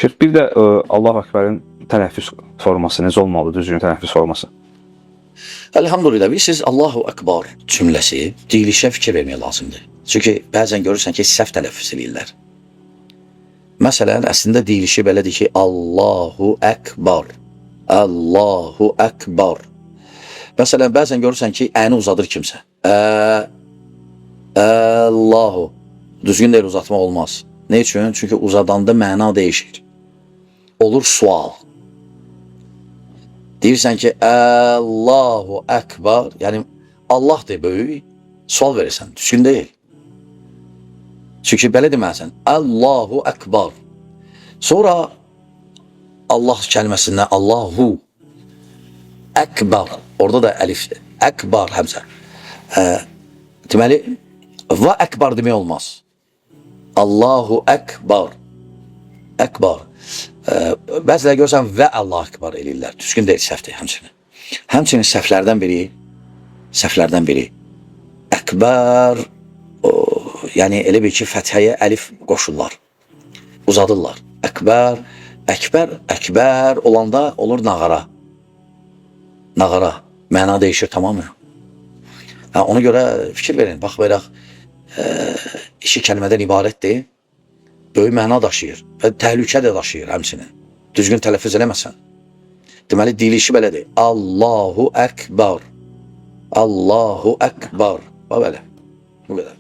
Şeyh, bir də Allahu Ekber'in tələffüz forması necə olmalıdır, düzgün tələffüz forması? Elhamdülillah, bilirsiniz Allahu Ekber cümləsi deyilişə fikir vermək lazımdır. Çünki bəzən görürsən ki, səhv tələffüz edirlər. Məsələn, əslində deyilişi belədir ki, Allahu Ekber, Allahu Ekber. Məsələn, bəzən görürsən ki, əni uzadır kimsə. Allahu. Düzgün deyil, uzatmaq olmaz. Ne üçün? Çünki uzadanda məna değişir. Olur sual. Deyirsən ki, Allahu Ekber, yəni Allah de böyük, sual verirsən, düzgün deyil. Çünki belə deməlisən, Allahu Ekber. Sonra Allah kəlməsindən Allahu Ekber, orada da əlifdir. Ekber həmsə. Deməli, və Ekber demək olmaz. Allahu Ekber. Ekber. Bəziləri görsən və Allah Ekber eləyirlər. Düzgün deyil, səhvdir həmçinin. Həmçinin səhvlərdən biri. Ekber, yəni elə bir ki, fəthəyə əlif qoşurlar. Uzadırlar. Ekber, əkbər olanda olur nağara. Nağara. Məna değişir tamamı. Ona görə fikir verin. Bax, belə iki kəlmədən ibarətdir. Böyük məna daşıyır və təhlükə də daşıyır həmçinin. Düzgün tələffüz eləməsən. Deməli, deyilişi belədir. Allahu Ekber. Allahu Ekber. Bax belə. Bu qədər.